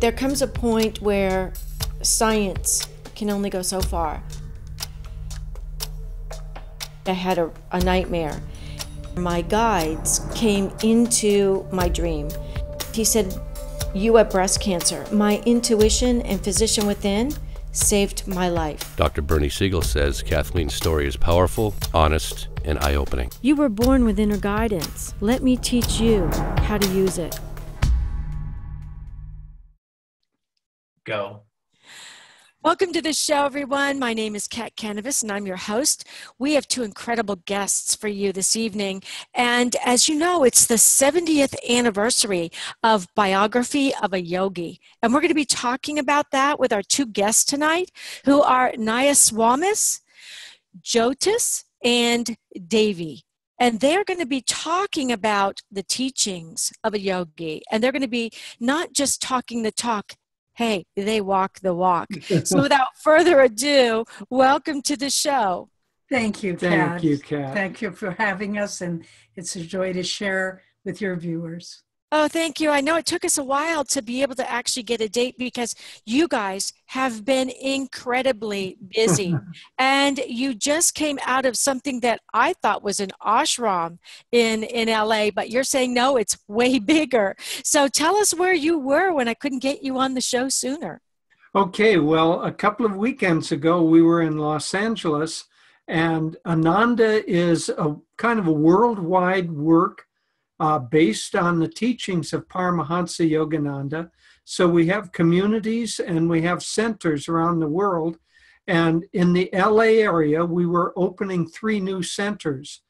There comes a point where science can only go so far. I had a nightmare. My guides came into my dream. He said, "You have breast cancer." My intuition and physician within saved my life. Dr. Bernie Siegel says Kathleen's story is powerful, honest, and eye-opening. You were born with inner guidance. Let me teach you how to use it. Go. Welcome to the show, everyone. My name is Kat Kanavos, and I'm your host. We have two incredible guests for you this evening. And as you know, it's the 70th anniversary of Biography of a Yogi. And we're going to be talking about that with our two guests tonight, who are Nayaswamis, Jyotish, and Devi. And they're going to be talking about the teachings of a yogi. And they're going to be not just talking the talk, hey, they walk the walk. So without further ado, welcome to the show. Thank you, Kat. Thank you, Kat. Thank you for having us, and it's a joy to share with your viewers. Oh, thank you. I know it took us a while to be able to actually get a date because you guys have been incredibly busy. And you just came out of something that I thought was an ashram in LA, but you're saying, no, it's way bigger. So tell us where you were when I couldn't get you on the show sooner. Okay, well, a couple of weekends ago, we were in Los Angeles, and Ananda is a kind of a worldwide work based on the teachings of Paramahansa Yogananda. So we have communities and we have centers around the world. And in the LA area, we were opening 3 new centers.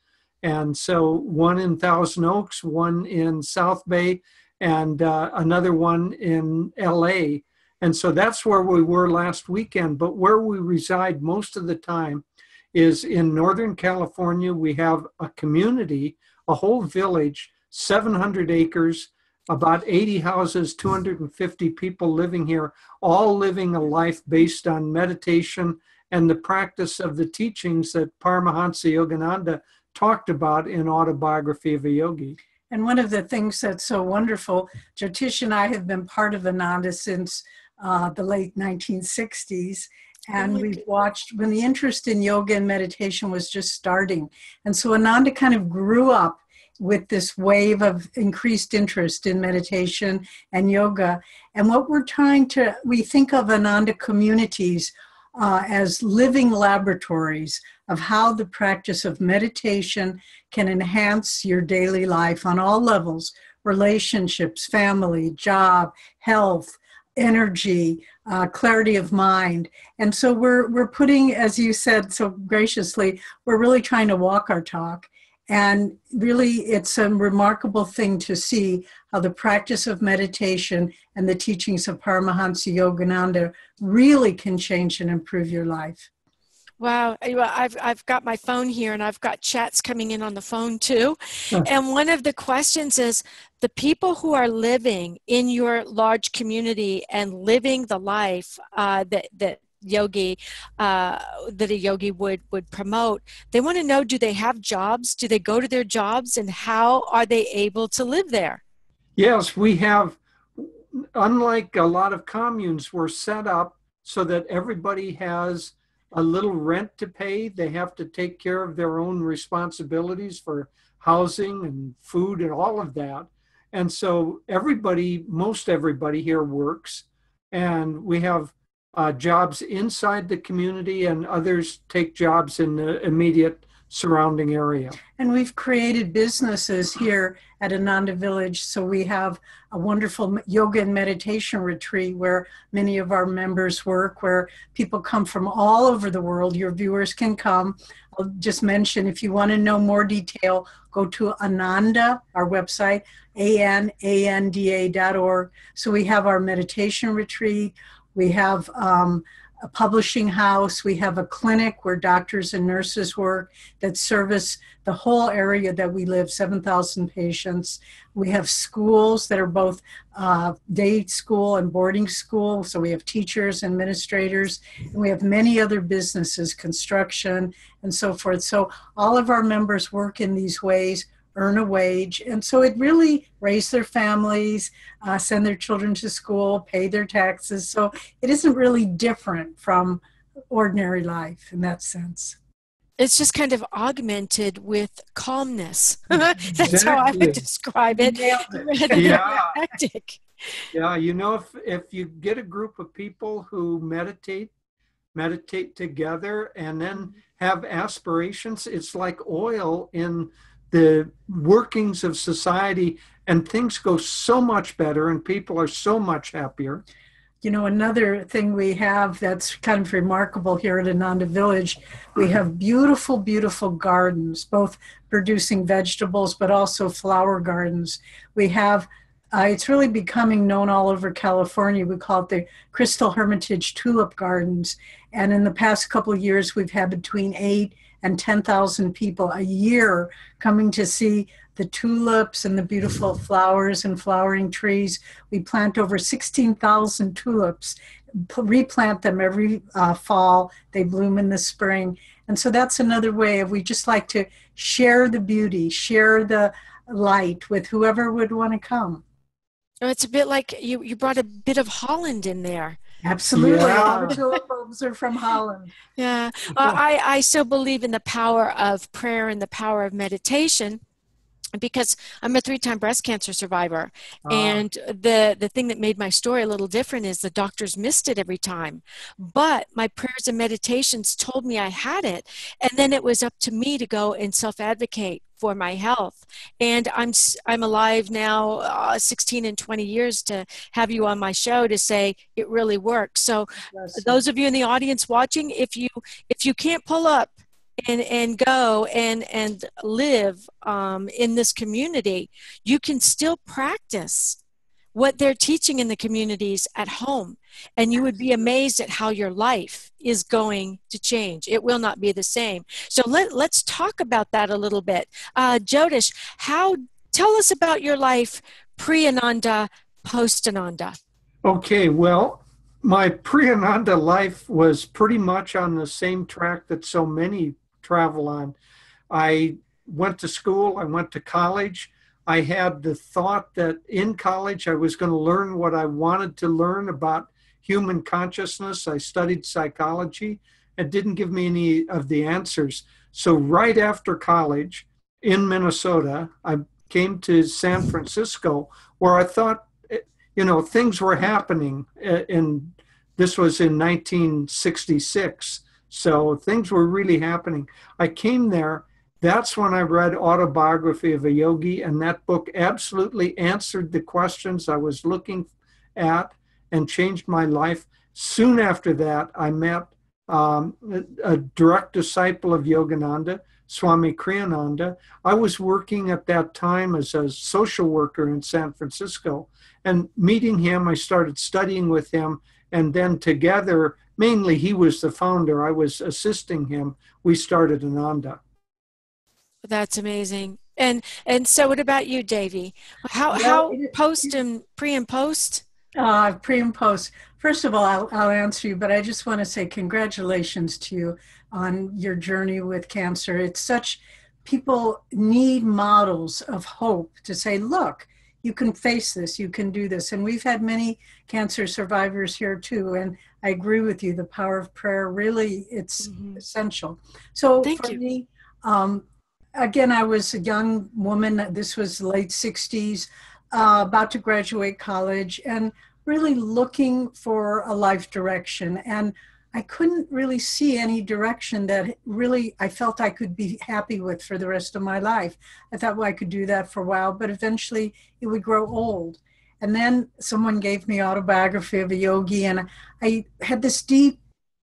And so one in Thousand Oaks, one in South Bay, and another one in LA. And so that's where we were last weekend. But where we reside most of the time is in Northern California. We have a community, a whole village, 700 acres, about 80 houses, 250 people living here, all living a life based on meditation and the practice of the teachings that Paramahansa Yogananda talked about in Autobiography of a Yogi. And one of the things that's so wonderful, Jyotish and I have been part of Ananda since the late 1960s. And we've watched when the interest in yoga and meditation was just starting. And so Ananda kind of grew up with this wave of increased interest in meditation and yoga. And what we think of Ananda communities as living laboratories of how the practice of meditation can enhance your daily life on all levels: relationships, family, job, health, energy, clarity of mind. And so we're putting, as you said so graciously, we're really trying to walk our talk. And really, it's a remarkable thing to see how the practice of meditation and the teachings of Paramahansa Yogananda really can change and improve your life. Wow. I've got my phone here and I've got chats coming in on the phone too. And one of the questions is, the people who are living in your large community and living the life that a yogi would promote, they want to know, do they have jobs? Do they go to their jobs? And how are they able to live there? Yes, we have, unlike a lot of communes, we're set up so that everybody has a little rent to pay. They have to take care of their own responsibilities for housing and food and all of that. And so most everybody here works, and we have jobs inside the community, and others take jobs in the immediate surrounding area. And we've created businesses here at Ananda Village. So we have a wonderful yoga and meditation retreat where many of our members work, where people come from all over the world. Your viewers can come. I'll just mention, if you want to know more detail, go to Ananda, our website, ananda.org. So we have our meditation retreat. We have a publishing house. We have a clinic where doctors and nurses work that service the whole area that we live, 7,000 patients. We have schools that are both day school and boarding school. So we have teachers, administrators, and we have many other businesses, construction, and so forth. So all of our members work in these ways earn a wage. And so it really raised their families, send their children to school, pay their taxes. So it isn't really different from ordinary life in that sense. It's just kind of augmented with calmness. That's how I would Exactly. describe it, rather than Yeah. hectic. Yeah, if you get a group of people who meditate together and then have aspirations, it's like oil in the workings of society, and things go so much better and people are so much happier. You know, another thing we have that's kind of remarkable here at Ananda Village, we have beautiful, beautiful gardens, both producing vegetables, but also flower gardens. We have, it's really becoming known all over California. We call it the Crystal Hermitage Tulip Gardens. And in the past couple of years, we've had between 8,000 and 10,000 people a year coming to see the tulips and the beautiful flowers and flowering trees. We plant over 16,000 tulips, replant them every fall. They bloom in the spring. And so that's another way of, we just like to share the beauty, share the light with whoever would want to come. Oh, it's a bit like you brought a bit of Holland in there. Absolutely. Yeah. All the tulip bulbs are from Holland. Yeah. I so believe in the power of prayer and the power of meditation, because I'm a 3-time breast cancer survivor. And the thing that made my story a little different is the doctors missed it every time. But my prayers and meditations told me I had it. And then it was up to me to go and self-advocate for my health. And I'm alive now, 16 and 20 years, to have you on my show to say it really works. So those of you in the audience watching, if you can't pull up and go and live in this community, you can still practice what they're teaching in the communities at home. And you would be amazed at how your life is going to change. It will not be the same. So let's talk about that a little bit. Jyotish, tell us about your life pre-Ananda, post-Ananda. Okay, well, my pre-Ananda life was pretty much on the same track that so many travel on. I went to school, I went to college. I had the thought that in college I was going to learn what I wanted to learn about human consciousness. I studied psychology. It didn't give me any of the answers. So right after college in Minnesota, I came to San Francisco, where I thought, things were happening. And this was in 1966. So things were really happening. I came there. That's when I read Autobiography of a Yogi, and that book absolutely answered the questions I was looking at and changed my life. Soon after that, I met a direct disciple of Yogananda, Swami Kriyananda. I was working at that time as a social worker in San Francisco, and meeting him, I started studying with him, and then together, mainly he was the founder, I was assisting him, we started Ananda. That's amazing. And so what about you, Devi? How post and pre and post? Pre and post. First of all, I'll answer you, but I just want to say congratulations to you on your journey with cancer. It's such, people need models of hope to say, look, you can face this, you can do this. And we've had many cancer survivors here too. And I agree with you, the power of prayer, really, it's essential. So Thank for you. me, again, I was a young woman. This was late 60s, about to graduate college, and really looking for a life direction. And I couldn't really see any direction that really I felt I could be happy with for the rest of my life. I thought, well, I could do that for a while, but eventually it would grow old. And then someone gave me Autobiography of a Yogi, and I had this deep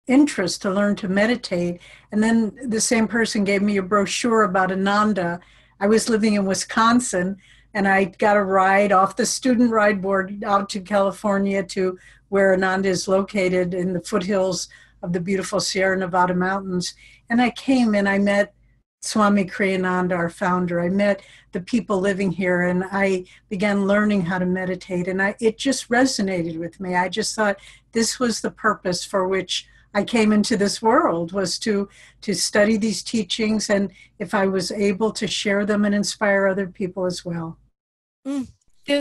interest to learn to meditate. And then the same person gave me a brochure about Ananda. I was living in Wisconsin, and I got a ride off the student ride board out to California to where Ananda is located in the foothills of the beautiful Sierra Nevada mountains. And I came and I met Swami Kriyananda, our founder. I met the people living here, and I began learning how to meditate. And it just resonated with me. I just thought this was the purpose for which I came into this world, was to study these teachings, and if I was able to share them and inspire other people as well. Mm.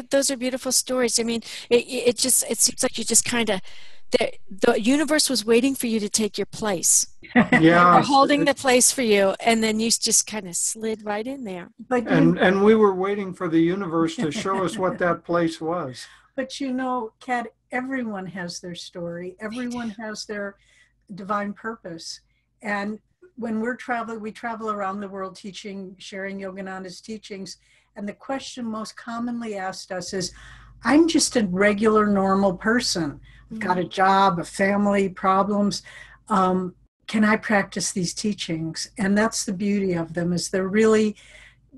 Those are beautiful stories. I mean, it seems like you just kind of, the universe was waiting for you to take your place. Yeah. They're holding the place for you, and then you just kind of slid right in there. But and we were waiting for the universe to show us what that place was. But Kat, everyone has their story. Everyone has their divine purpose. And when we're traveling, we travel around the world teaching, sharing Yogananda's teachings. And the question most commonly asked us is, I'm just a regular, normal person. I've got a job, a family, problems. Can I practice these teachings? And that's the beauty of them, is they're really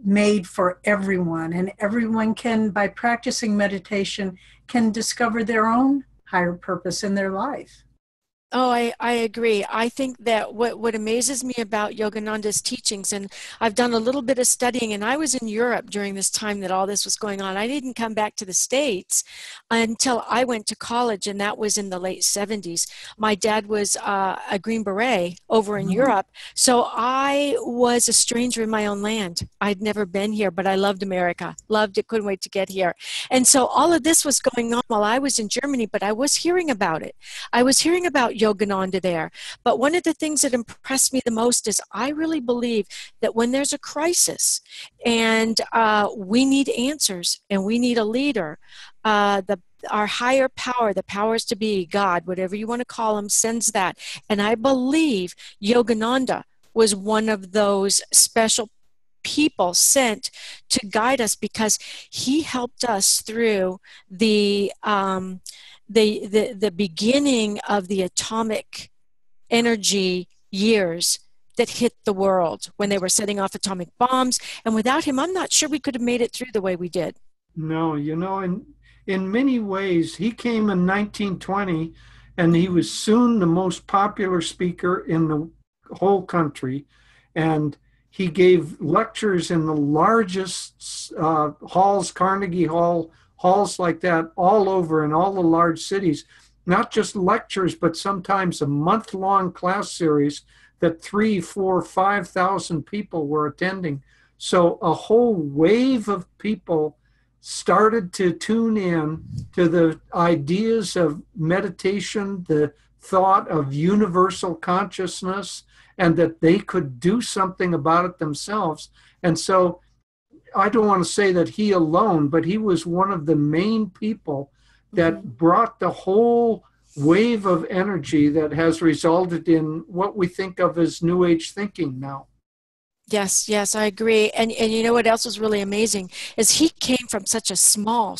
made for everyone. And everyone can, by practicing meditation, can discover their own higher purpose in their life. Oh, I agree. I think that what amazes me about Yogananda's teachings, and I've done a little bit of studying, and I was in Europe during this time that all this was going on. I didn't come back to the States until I went to college, and that was in the late 70s. My dad was a Green Beret over in Europe, so I was a stranger in my own land. I'd never been here, but I loved America, loved it, couldn't wait to get here. And so all of this was going on while I was in Germany, but I was hearing about it. I was hearing about Yogananda there. But one of the things that impressed me the most is I really believe that when there's a crisis and we need answers and we need a leader, our higher power, the powers to be, God, whatever you want to call him, sends that. And I believe Yogananda was one of those special people sent to guide us, because he helped us through the beginning of the atomic energy years that hit the world when they were setting off atomic bombs. And without him, I'm not sure we could have made it through the way we did. No, in many ways, he came in 1920, and he was soon the most popular speaker in the whole country. And he gave lectures in the largest halls, Carnegie Hall, halls like that, all over in all the large cities. Not just lectures, but sometimes a month-long class series that 3, 4, 5,000 people were attending. So a whole wave of people started to tune in to the ideas of meditation, the thought of universal consciousness, and that they could do something about it themselves. And so I don't want to say that he alone, but he was one of the main people that brought the whole wave of energy that has resulted in what we think of as New Age thinking now. Yes, I agree. And you know what else was really amazing is he came from such a small,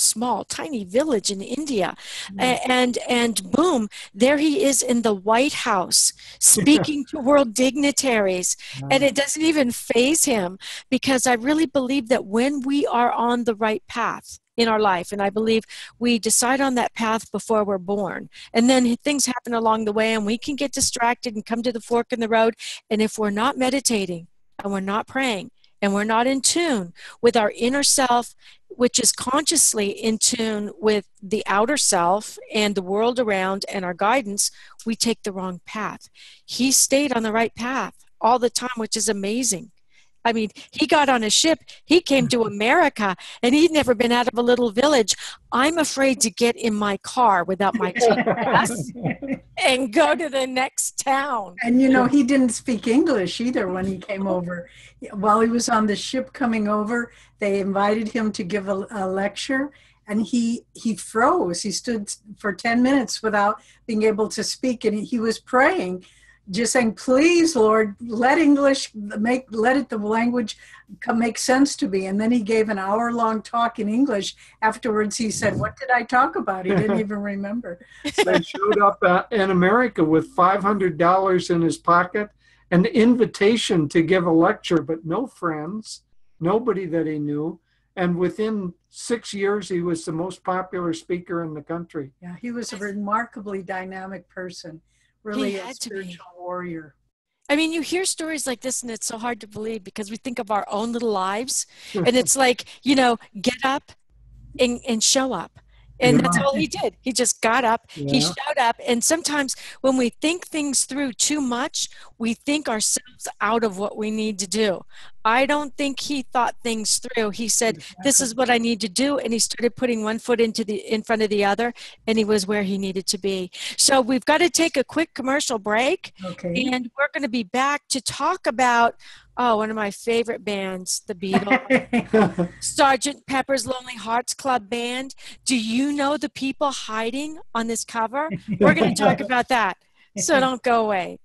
tiny village in India. And boom, there he is in the White House speaking to world dignitaries. And it doesn't even faze him, because I really believe that when we are on the right path in our life, and I believe we decide on that path before we're born, and then things happen along the way and we can get distracted and come to the fork in the road. And if we're not meditating, and we're not praying, and we're not in tune with our inner self, which is consciously in tune with the outer self and the world around and our guidance, we take the wrong path. He stayed on the right path all the time, which is amazing. I mean, he got on a ship, he came to America, and he'd never been out of a little village. I'm afraid to get in my car without my GPS and go to the next town. And he didn't speak English either when he came over. While he was on the ship coming over, they invited him to give a lecture, and he froze. He stood for 10 minutes without being able to speak, and he was praying, just saying, please, Lord, let the language make sense to me. And then he gave an hour-long talk in English. Afterwards, he said, what did I talk about? He didn't even remember. They showed up in America with $500 in his pocket, an invitation to give a lecture, but no friends, nobody that he knew. And within 6 years, he was the most popular speaker in the country. Yeah, he was a remarkably dynamic person. Really a spiritual warrior. I mean, you hear stories like this and it's so hard to believe, because we think of our own little lives and it's like, get up and show up. And that's all he did. He just got up, he Yeah. showed up. And sometimes when we think things through too much, we think ourselves out of what we need to do. I don't think he thought things through. He said, this is what I need to do. And he started putting one foot in front of the other, and he was where he needed to be. So we've got to take a quick commercial break. Okay. And we're going to be back to talk about, one of my favorite bands, the Beatles. Sergeant Pepper's Lonely Hearts Club Band. Do you know the people hiding on this cover? We're going to talk about that. So don't go away.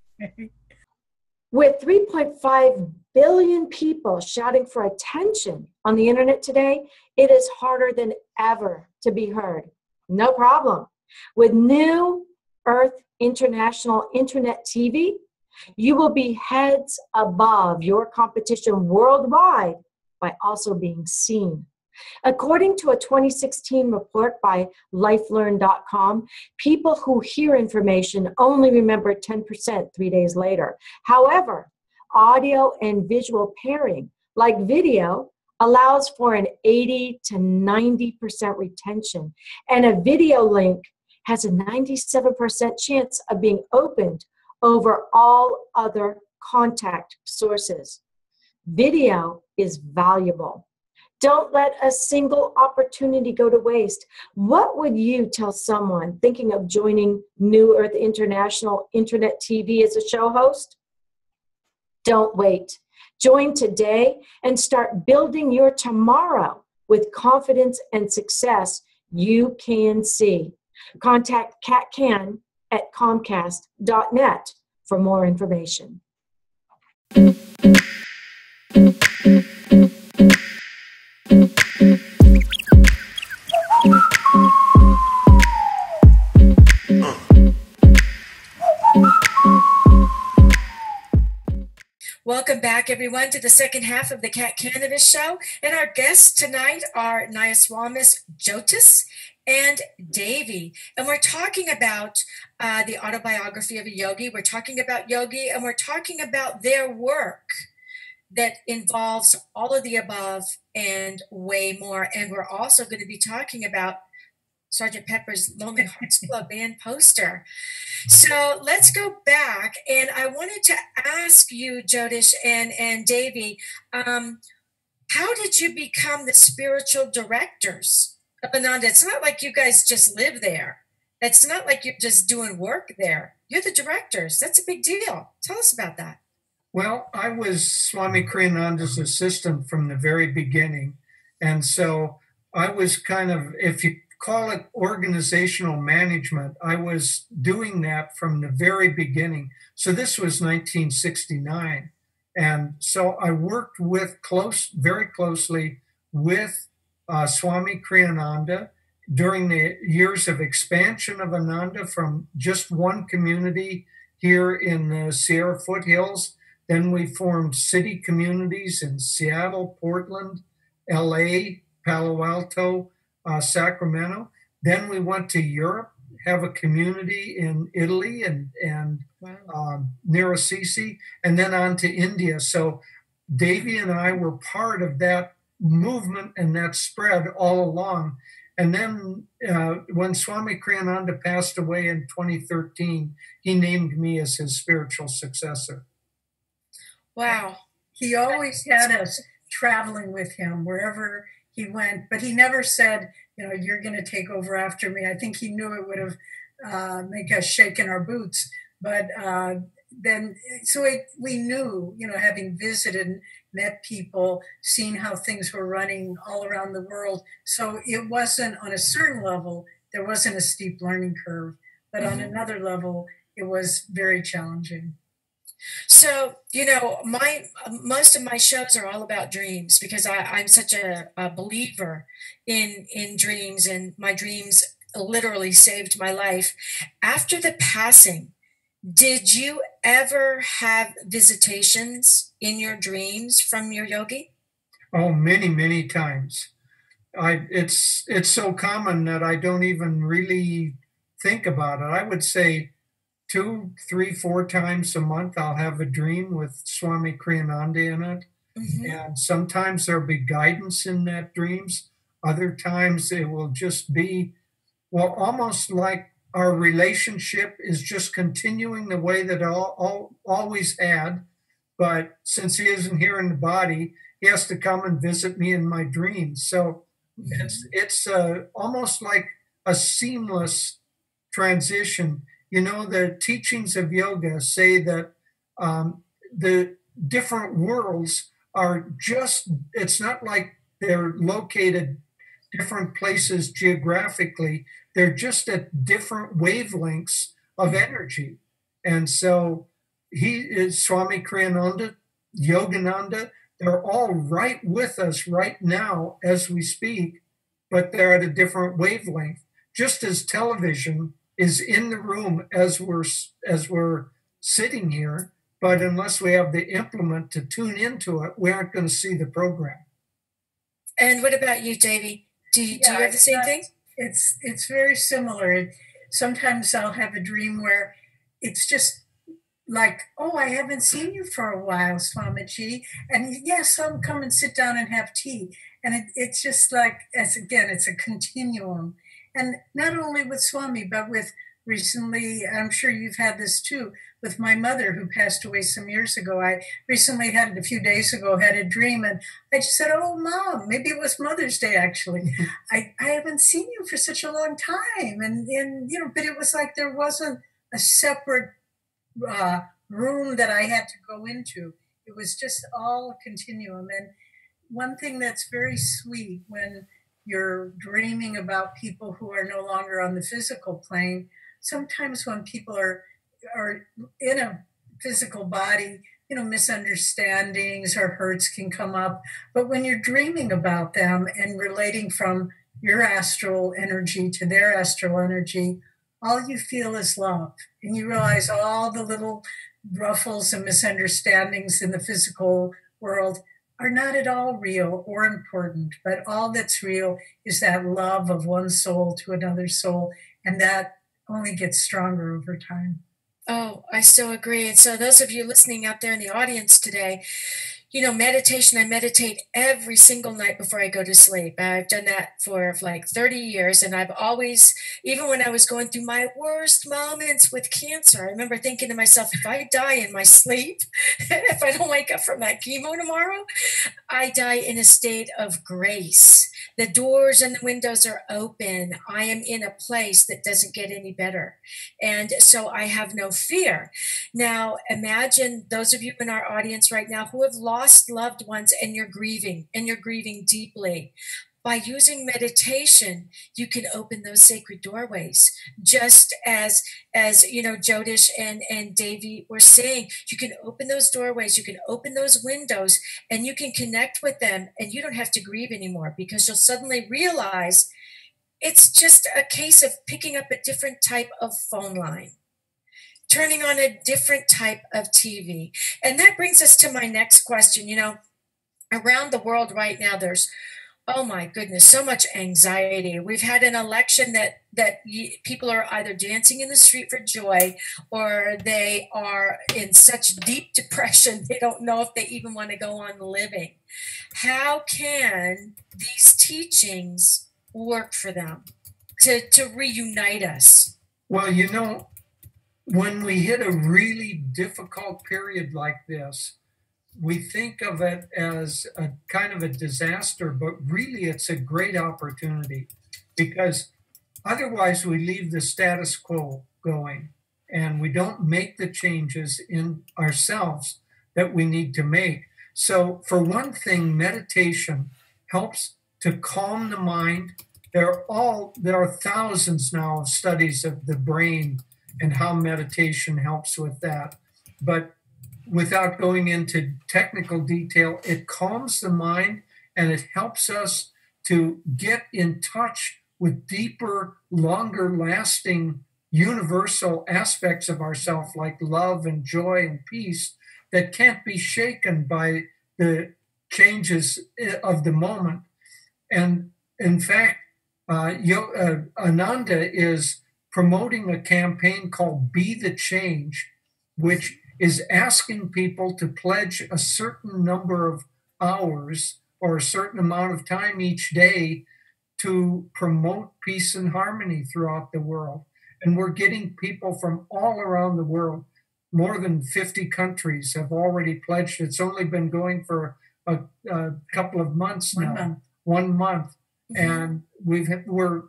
With 3.5 billion people shouting for attention on the internet today, it is harder than ever to be heard. No problem. With New Earth International Internet TV, you will be heads above your competition worldwide by also being seen. According to a 2016 report by LifeLearn.com, people who hear information only remember 10% 3 days later. However, audio and visual pairing, like video, allows for an 80 to 90% retention, and a video link has a 97% chance of being opened over all other contact sources. Video is valuable. Don't let a single opportunity go to waste. What would you tell someone thinking of joining New Earth International Internet TV as a show host? Don't wait. Join today and start building your tomorrow with confidence and success you can see. Contact Kat Can at Comcast.net for more information. Welcome back, everyone, to the second half of the Kat Kanavos Show. And our guests tonight are Nayaswamis, Jyotish, and Devi. And we're talking about the autobiography of a yogi. We're talking about yogi, and we're talking about their work that involves all of the above and way more. And we're also going to be talking about Sergeant Pepper's Lonely Hearts Club Band poster. So let's go back, and I wanted to ask you, Jyotish and Devi, how did you become the spiritual directors of Ananda? It's not like you guys just live there. It's not like you're just doing work there. You're the directors. That's a big deal. Tell us about that. Well, I was Swami Kriyananda's assistant from the very beginning. And so I was kind of, if you call it organizational management, I was doing that from the very beginning. So this was 1969. And so I worked very closely with Swami Kriyananda during the years of expansion of Ananda from just one community here in the Sierra foothills. Then we formed city communities in Seattle, Portland, LA, Palo Alto, Sacramento. Then we went to Europe, have a community in Italy and near Assisi, and then on to India. So Devi and I were part of that movement and that spread all along. And then when Swami Kriyananda passed away in 2013, he named me as his spiritual successor. Wow. He always had us traveling with him wherever he went, but he never said, you're going to take over after me. I think he knew it would have make us shake in our boots. But we knew, having visited and met people, seeing how things were running all around the world. So it wasn't on a certain level, there wasn't a steep learning curve, but on another level, it was very challenging. So, most of my shows are all about dreams because I'm such a believer in dreams, and my dreams literally saved my life. After the passing, did you ever have visitations in your dreams from your yogi? Oh, many, many times. It's so common that I don't even really think about it. I would say 2, 3, 4 times a month, I'll have a dream with Swami Kriyananda in it. Mm-hmm. And sometimes there'll be guidance in that dreams. Other times it will just be well, almost like our relationship is just continuing the way that always had. But since he isn't here in the body, he has to come and visit me in my dreams. So it's almost like a seamless transition. You know, the teachings of yoga say that the different worlds are just, it's not like they're located different places geographically. They're just at different wavelengths of energy. And so he is Swami Kriyananda, Yogananda, they're all right with us right now as we speak, but they're at a different wavelength. Just as television is in the room as we're sitting here, but unless we have the implement to tune into it, we aren't going to see the program. And what about you, Devi? Do you have the same thing? It's very similar. Sometimes I'll have a dream where it's just like, oh, I haven't seen you for a while, Swamiji. And yes, I'll come and sit down and have tea. And it's just like, it's a continuum. And not only with Swami, but with recently, I'm sure you've had this too, with my mother who passed away some years ago. I recently had, a few days ago, had a dream, and I just said, oh, Mom, maybe it was Mother's Day, actually. I haven't seen you for such a long time. And but it was like there wasn't a separate room that I had to go into. It was just all a continuum. And one thing that's very sweet when you're dreaming about people who are no longer on the physical plane, sometimes when people are in a physical body, misunderstandings or hurts can come up. But when you're dreaming about them and relating from your astral energy to their astral energy, all you feel is love. And you realize all the little ruffles and misunderstandings in the physical world are not at all real or important, but all that's real is that love of one soul to another soul, and that only gets stronger over time. Oh, I so agree. And so those of you listening out there in the audience today, meditation, I meditate every single night before I go to sleep. I've done that for like 30 years. And I've always, even when I was going through my worst moments with cancer, I remember thinking to myself, if I die in my sleep, if I don't wake up from that chemo tomorrow, I die in a state of grace. The doors and the windows are open. I am in a place that doesn't get any better. And so I have no fear. Now, imagine those of you in our audience right now who have lost loved ones and you're grieving deeply. By using meditation, you can open those sacred doorways. Just as Jyotish and Devi were saying, you can open those doorways, you can open those windows, and you can connect with them, and you don't have to grieve anymore, because you'll suddenly realize it's just a case of picking up a different type of phone line, turning on a different type of TV. And that brings us to my next question. Around the world right now, there's, oh my goodness, so much anxiety. We've had an election that people are either dancing in the street for joy, or they are in such deep depression they don't know if they even want to go on living. How can these teachings work for them to reunite us? Well, when we hit a really difficult period like this, we think of it as a kind of a disaster, but really it's a great opportunity, because otherwise we leave the status quo going and we don't make the changes in ourselves that we need to make. So for one thing, meditation helps to calm the mind. There are thousands now of studies of the brain and how meditation helps with that. But without going into technical detail, it calms the mind and it helps us to get in touch with deeper, longer lasting, universal aspects of ourselves, like love and joy and peace, that can't be shaken by the changes of the moment. And in fact, Ananda is promoting a campaign called Be the Change, which is asking people to pledge a certain number of hours or a certain amount of time each day to promote peace and harmony throughout the world. And we're getting people from all around the world. More than 50 countries have already pledged. It's only been going for a couple of months now. 1 month. And we're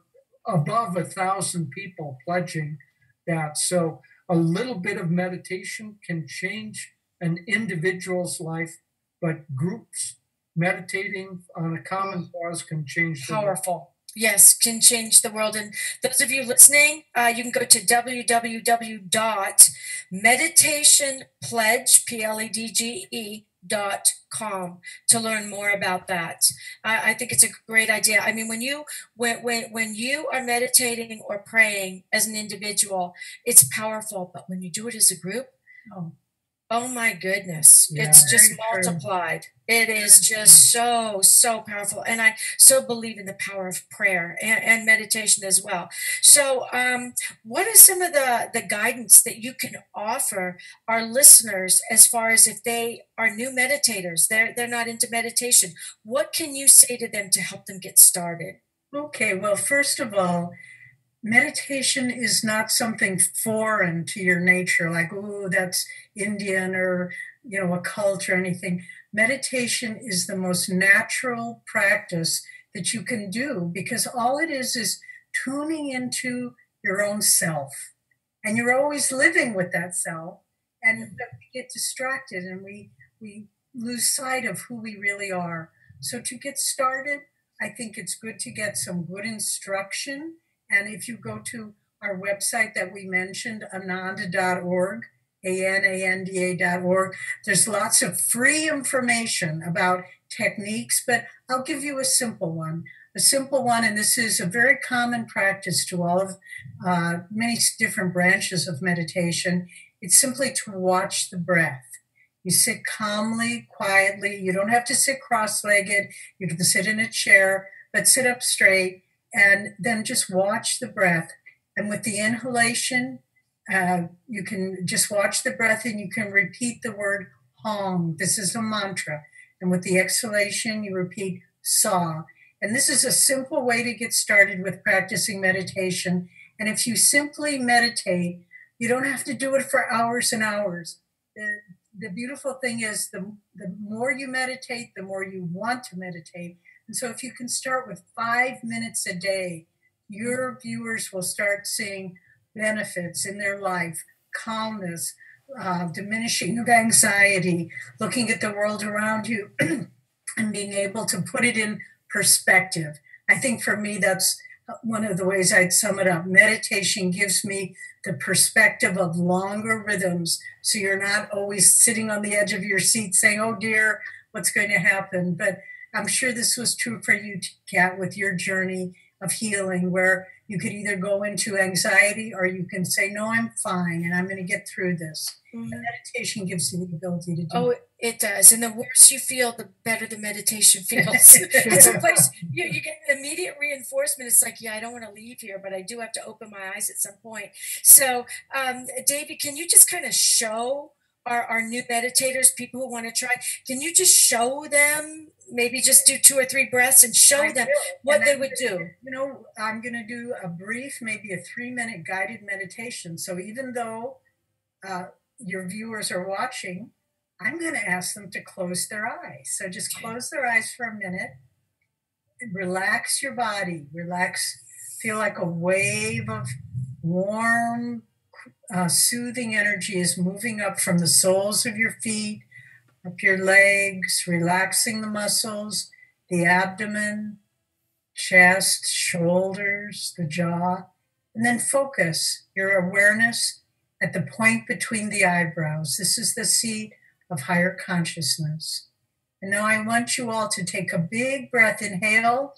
above 1,000 people pledging that. So a little bit of meditation can change an individual's life, but groups meditating on a common cause can change the world. Powerful. Yes, can change the world. And those of you listening, you can go to www.meditationpledge.com to learn more about that. I think it's a great idea. I mean, when you are meditating or praying as an individual, it's powerful. But when you do it as a group, oh my goodness, it's just multiplied. It is just so, so powerful. And I so believe in the power of prayer and meditation as well. So what are some of the guidance that you can offer our listeners as far as if they are new meditators, they're not into meditation? What can you say to them to help them get started? Okay, well, first of all, meditation is not something foreign to your nature, like, oh, that's Indian or, a cult or anything. Meditation is the most natural practice that you can do, because all it is tuning into your own self. And you're always living with that self. And we get distracted and we lose sight of who we really are. So to get started, I think it's good to get some good instruction. And if you go to our website that we mentioned, ananda.org, ANANDA.org, there's lots of free information about techniques, but I'll give you a simple one. And this is a very common practice to all of many different branches of meditation. It's simply to watch the breath. You sit calmly, quietly. You don't have to sit cross-legged. You can sit in a chair, but sit up straight. And then just watch the breath. And with the inhalation, you can just watch the breath and you can repeat the word Hong. This is a mantra. And with the exhalation, you repeat Sa. And this is a simple way to get started with practicing meditation. And if you simply meditate, you don't have to do it for hours and hours. The beautiful thing is the more you meditate, the more you want to meditate. And so if you can start with 5 minutes a day, your viewers will start seeing benefits in their life, calmness, diminishing of anxiety, looking at the world around you and being able to put it in perspective. I think for me, that's one of the ways I'd sum it up. Meditation gives me the perspective of longer rhythms. So you're not always sitting on the edge of your seat saying, oh dear, what's going to happen? But I'm sure this was true for you, Kat, with your journey of healing, where you could either go into anxiety or you can say, no, I'm fine and I'm going to get through this. Mm-hmm. And meditation gives you the ability to do that. It does. And the worse you feel, the better the meditation feels. It's a place you get immediate reinforcement. It's like, I don't want to leave here, but I do have to open my eyes at some point. So, Devi, can you just kind of show our new meditators, people who want to try, can you just show them, maybe just do 2 or 3 breaths and show them what they would do? I'm going to do a brief, maybe a 3-minute guided meditation. So even though your viewers are watching, I'm going to ask them to close their eyes. So just close their eyes for a minute and relax your body. Relax, feel like a wave of warm, soothing energy is moving up from the soles of your feet, up your legs, relaxing the muscles, the abdomen, chest, shoulders, the jaw, and then focus your awareness at the point between the eyebrows. This is the seat of higher consciousness. And now I want you all to take a big breath. Inhale,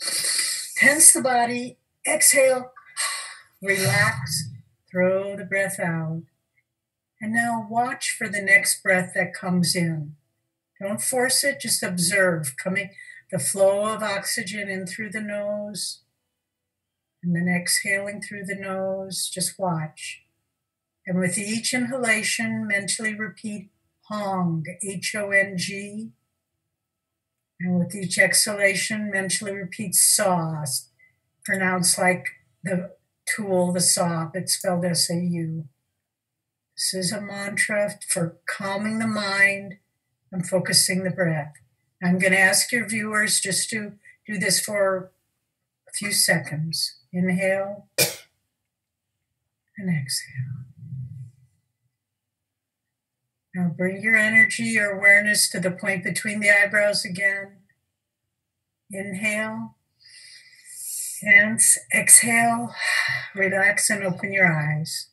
tense the body, exhale, relax, throw the breath out. And now watch for the next breath that comes in. Don't force it, just observe the flow of oxygen in through the nose and then exhaling through the nose. Just watch. And with each inhalation, mentally repeat Hong, H-O-N-G. And with each exhalation, mentally repeat Sa, pronounced like the tool, the saw, it's spelled S-A-U. This is a mantra for calming the mind and focusing the breath. I'm going to ask your viewers just to do this for a few seconds. Inhale and exhale. Now bring your energy, your awareness to the point between the eyebrows again. Inhale and exhale. Relax and open your eyes.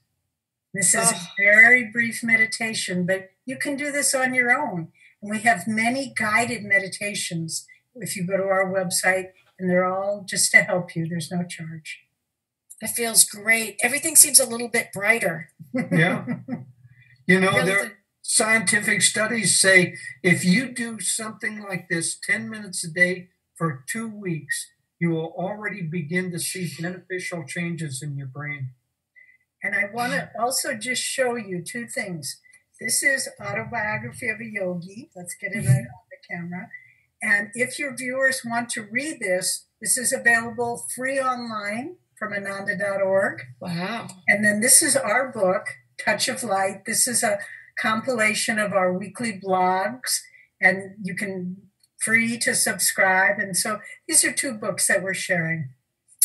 This is a very brief meditation, but you can do this on your own. And we have many guided meditations if you go to our website, and they're all just to help you. There's no charge. That feels great. Everything seems a little bit brighter. Yeah. You know, Really there scientific studies say if you do something like this 10 minutes a day for 2 weeks, you will already begin to see beneficial changes in your brain. And I want to also just show you two things. This is Autobiography of a Yogi. Let's get it right on the camera. And if your viewers want to read this, this is available free online from ananda.org. Wow. And then this is our book, Touch of Light. This is a compilation of our weekly blogs, and you can free to subscribe. And so these are two books that we're sharing.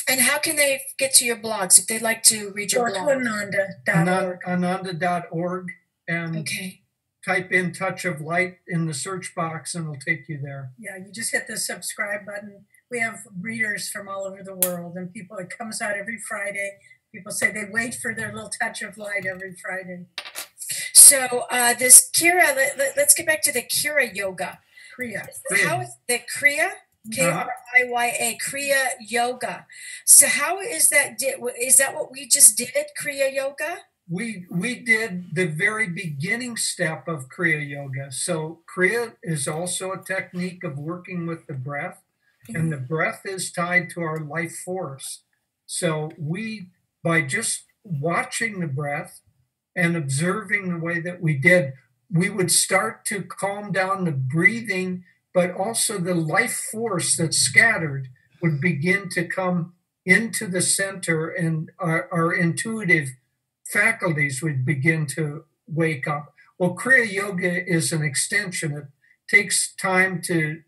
And how can they get to your blogs if they'd like to read your Go to blog? ananda.org. Ananda.org, and Okay. type in Touch of Light in the search box and it'll take you there. Yeah, you just hit the subscribe button. We have readers from all over the world, and people, it comes out every Friday. People say they wait for their little touch of light every Friday. So this Kriya, let's get back to the Kriya yoga. Kriya. How is the Kriya? Kriya, Kriya yoga. So how is that? Is that what we just did? Kriya yoga? We did the very beginning step of Kriya Yoga. So Kriya is also a technique of working with the breath, and the breath is tied to our life force. So by just watching the breath and observing the way that we did, we would start to calm down the breathing, but also the life force that's scattered would begin to come into the center, and our intuitive faculties would begin to wake up. Well, Kriya Yoga is an extension. It takes time to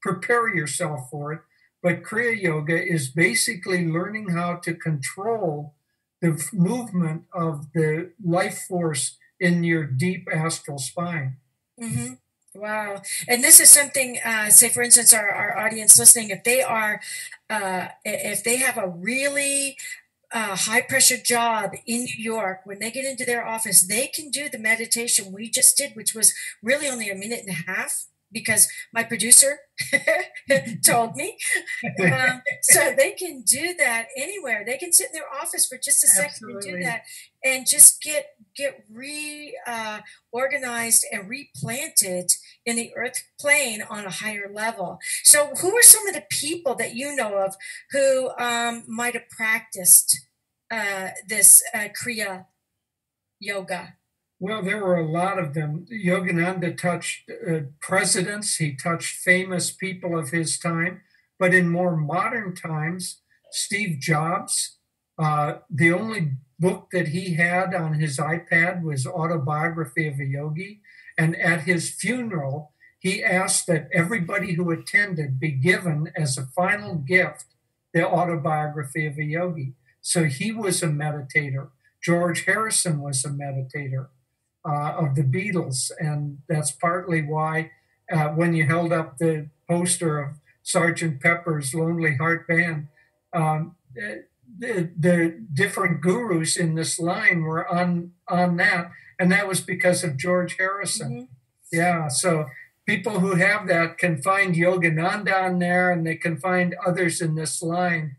prepare yourself for it, but Kriya Yoga is basically learning how to control the movement of the life force in your deep astral spine. Mm-hmm. Wow. And this is something, say for instance, our audience listening, if they have a really high pressure job in New York, when they get into their office, they can do the meditation we just did, which was really only a minute and a half, because my producer told me. So they can do that anywhere. They can sit in their office for just a second and do that, and just get organized and replanted in the earth plane on a higher level. So who are some of the people that you know of who might have practiced this Kriya yoga? Well, there were a lot of them. Yogananda touched presidents. He touched famous people of his time. But in more modern times, Steve Jobs, the only book that he had on his iPad was Autobiography of a Yogi. And at his funeral, he asked that everybody who attended be given as a final gift the Autobiography of a Yogi. So he was a meditator. George Harrison was a meditator of the Beatles. And that's partly why when you held up the poster of Sgt. Pepper's Lonely Heart Band, the different gurus in this line were on that. And that was because of George Harrison. Mm-hmm. Yeah, so people who have that can find Yogananda on there, and they can find others in this line.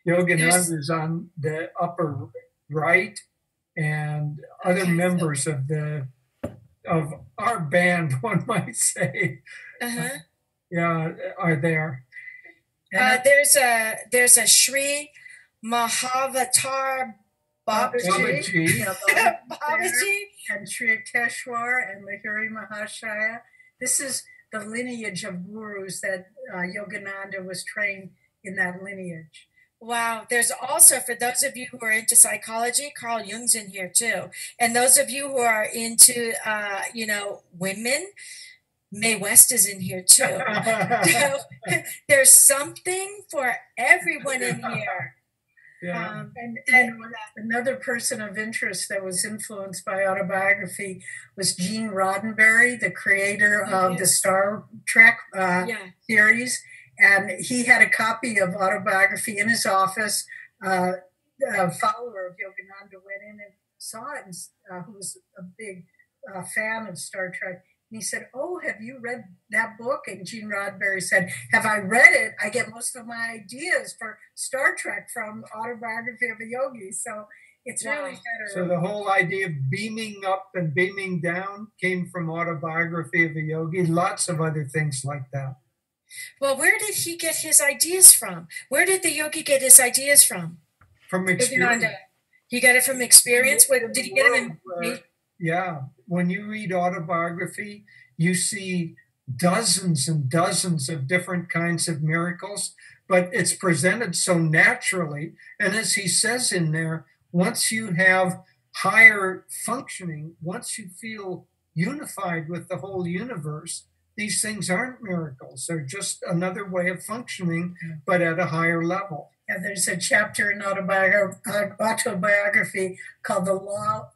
Yogananda's on the upper right, and other members of our band, one might say, are there. There's a Sri Mahavatar Babaji and Sri Teshwar and Lahiri Mahashaya. This is the lineage of gurus that Yogananda was trained in, that lineage. Wow. There's also, for those of you who are into psychology, Carl Jung's in here too. And those of you who are into, women, Mae West is in here too. So there's something for everyone in here. Yeah. And another person of interest that was influenced by autobiography was Gene Roddenberry, the creator of the Star Trek series. And he had a copy of autobiography in his office. A follower of Yogananda went in and saw it, and who was a big fan of Star Trek. And he said, "Oh, have you read that book?" And Gene Roddenberry said, "Have I read it? I get most of my ideas for Star Trek from Autobiography of a Yogi." So it's really better. So the whole idea of beaming up and beaming down came from Autobiography of a Yogi. Lots of other things like that. Well, where did he get his ideas from? Where did the yogi get his ideas from? From experience. He got it from experience? Did he get them in? Yeah. When you read autobiography, you see dozens and dozens of different kinds of miracles, but it's presented so naturally. And as he says in there, once you have higher functioning, once you feel unified with the whole universe, these things aren't miracles. They're just another way of functioning, but at a higher level. Yeah, there's a chapter in autobiography called the law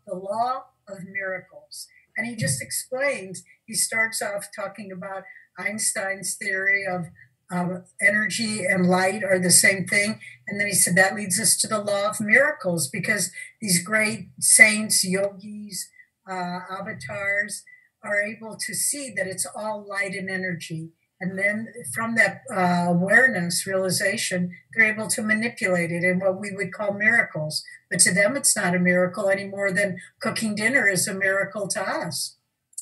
of miracles. And he just explains, he starts off talking about Einstein's theory of energy and light are the same thing. And then he said that leads us to the law of miracles, because these great saints, yogis, avatars, are able to see that it's all light and energy. And then from that awareness, realization, they're able to manipulate it in what we would call miracles. But to them, it's not a miracle any more than cooking dinner is a miracle to us.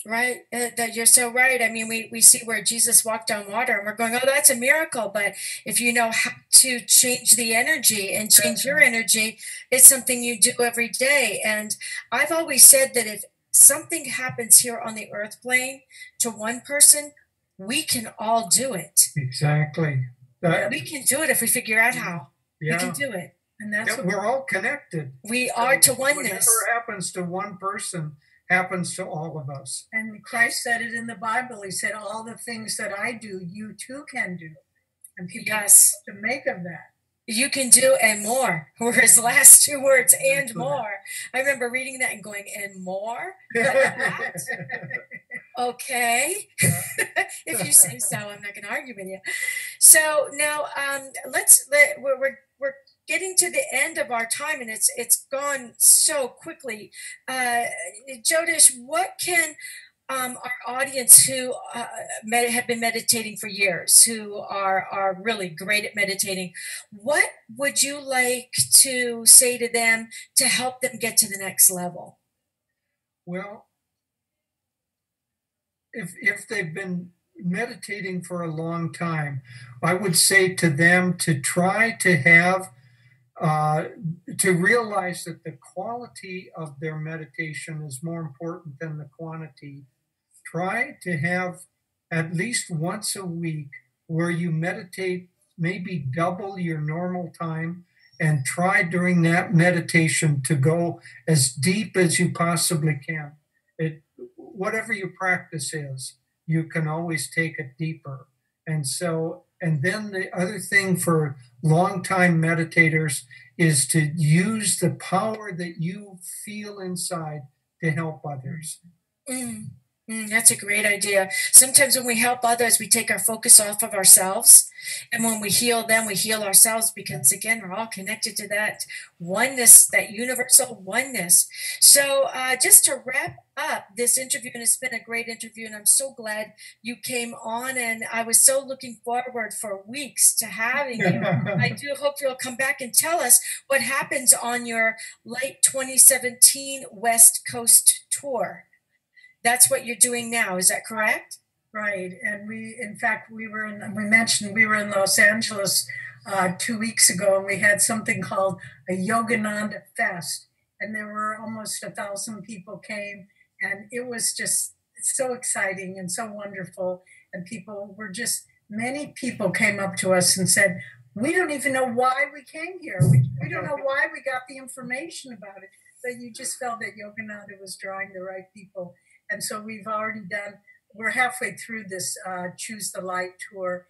Right. You're so right. I mean, we see where Jesus walked on water and we're going, oh, that's a miracle. But if you know how to change the energy and change your energy, it's something you do every day. And I've always said that if something happens here on the earth plane to one person, we can all do it. Exactly. We can do it if we figure out how. We can do it. And that's what we're all connected. We are to oneness. Whatever happens to one person happens to all of us. And Christ said it in the Bible. He said, all the things that I do, you too can do. And people have to make of that. You can do and more were his last two words, and more. I remember reading that and going, and more? Okay. If you say so, I'm not going to argue with you. So now we're getting to the end of our time, and it's gone so quickly. Jyotish, what can our audience who have been meditating for years, who are really great at meditating, what would you like to say to them to help them get to the next level? Well, if they've been meditating for a long time, I would say to them to try to have to realize that the quality of their meditation is more important than the quantity. Try to have at least once a week where you meditate maybe double your normal time, and try during that meditation to go as deep as you possibly can. Whatever your practice is, you can always take it deeper. And then the other thing for long-time meditators is to use the power that you feel inside to help others. That's a great idea. Sometimes when we help others, we take our focus off of ourselves. And when we heal them, we heal ourselves, because, again, we're all connected to that oneness, that universal oneness. So just to wrap up this interview, and it's been a great interview, and I'm so glad you came on, and I was so looking forward for weeks to having you. I do hope you'll come back and tell us what happens on your late 2017 West Coast tour. That's what you're doing now. Is that correct? Right. And we mentioned we were in Los Angeles 2 weeks ago, and we had something called a Yogananda Fest. And there were almost 1,000 people came, and it was just so exciting and so wonderful. And many people came up to us and said, we don't even know why we came here. We don't know why we got the information about it, but you just felt that Yogananda was drawing the right people. And so we're halfway through this Choose the Light tour.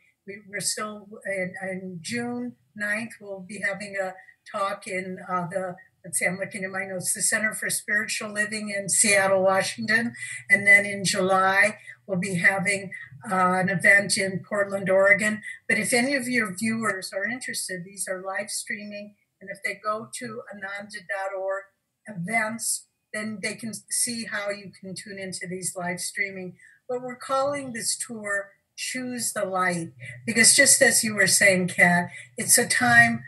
We're still in June 9th, we'll be having a talk in let's see, I'm looking at my notes, the Center for Spiritual Living in Seattle, Washington. And then in July, we'll be having an event in Portland, Oregon. But if any of your viewers are interested, these are live streaming. And if they go to ananda.org events, then they can see how you can tune into these live streaming. But we're calling this tour Choose the Light, because just as you were saying, Kat, it's a time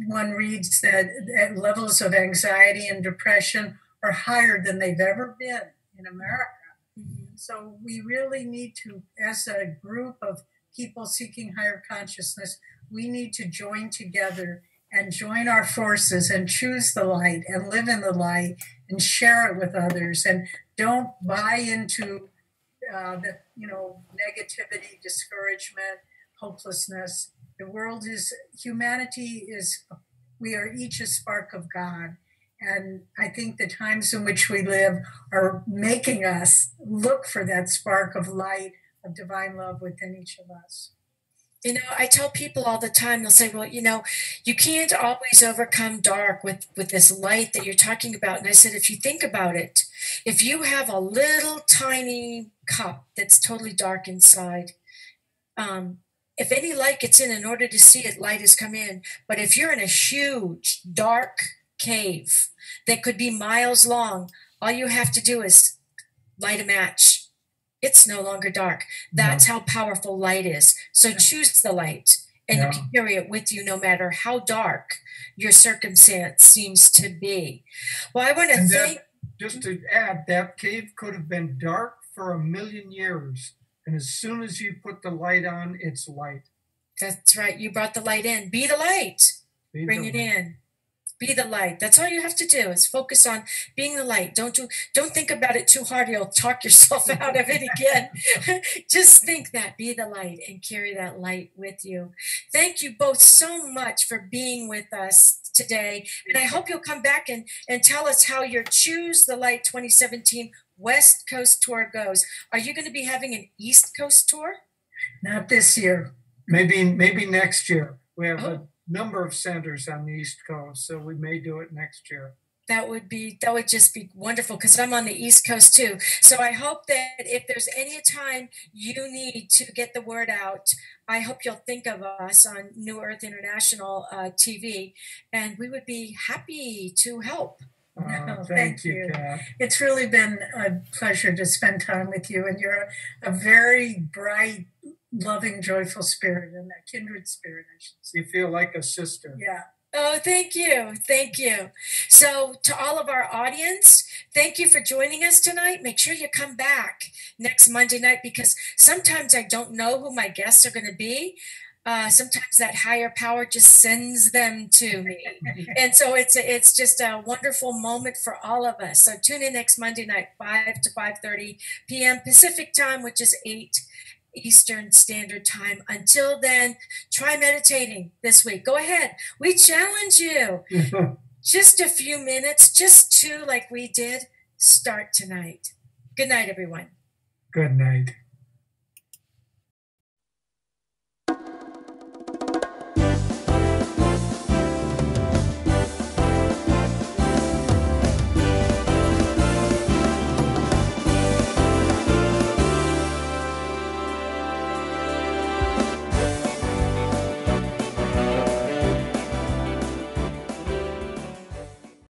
one reads that levels of anxiety and depression are higher than they've ever been in America. Mm-hmm. So we really need to, as a group of people seeking higher consciousness, we need to join together and join our forces and choose the light and live in the light and share it with others, and don't buy into the negativity, discouragement, hopelessness. We are each a spark of God. And I think the times in which we live are making us look for that spark of light, of divine love within each of us. I tell people all the time, they'll say, well, you can't always overcome dark with this light that you're talking about. And I said, if you think about it, if you have a little tiny cup that's totally dark inside, if any light gets in order to see it, light has come in. But if you're in a huge, dark cave that could be miles long, all you have to do is light a match. It's no longer dark. That's how powerful light is. So choose the light, and you can carry it with you no matter how dark your circumstance seems to be. Well, I want to thank... Just to add, that cave could have been dark for 1 million years. And as soon as you put the light on, it's light. That's right. You brought the light in. Be the light. Bring it in. Be the light. That's all you have to do, is focus on being the light. Don't think about it too hard. You'll talk yourself out of it again. Just think that. Be the light and carry that light with you. Thank you both so much for being with us today. And I hope you'll come back and tell us how your Choose the Light 2017 West Coast tour goes. Are you going to be having an East Coast tour? Not this year. Maybe next year. We have a number of centers on the East Coast, so we may do it next year. That would just be wonderful, because I'm on the East Coast too. So I hope that if there's any time you need to get the word out, I hope you'll think of us on New Earth International TV, and we would be happy to help. Thank you, Kat. It's really been a pleasure to spend time with you, and you're a very bright, loving, joyful spirit, and a kindred spirit, I should say. You feel like a sister. Yeah. Oh, thank you. Thank you. So to all of our audience, thank you for joining us tonight. Make sure you come back next Monday night, because sometimes I don't know who my guests are going to be. Sometimes that higher power just sends them to me. And so it's just a wonderful moment for all of us. So tune in next Monday night, 5 to 5:30 p.m. Pacific time, which is 8 Eastern Standard Time. Until then, try meditating this week. Go ahead. We challenge you. Just a few minutes, just 2 like we did. Start tonight. Good night, everyone. Good night.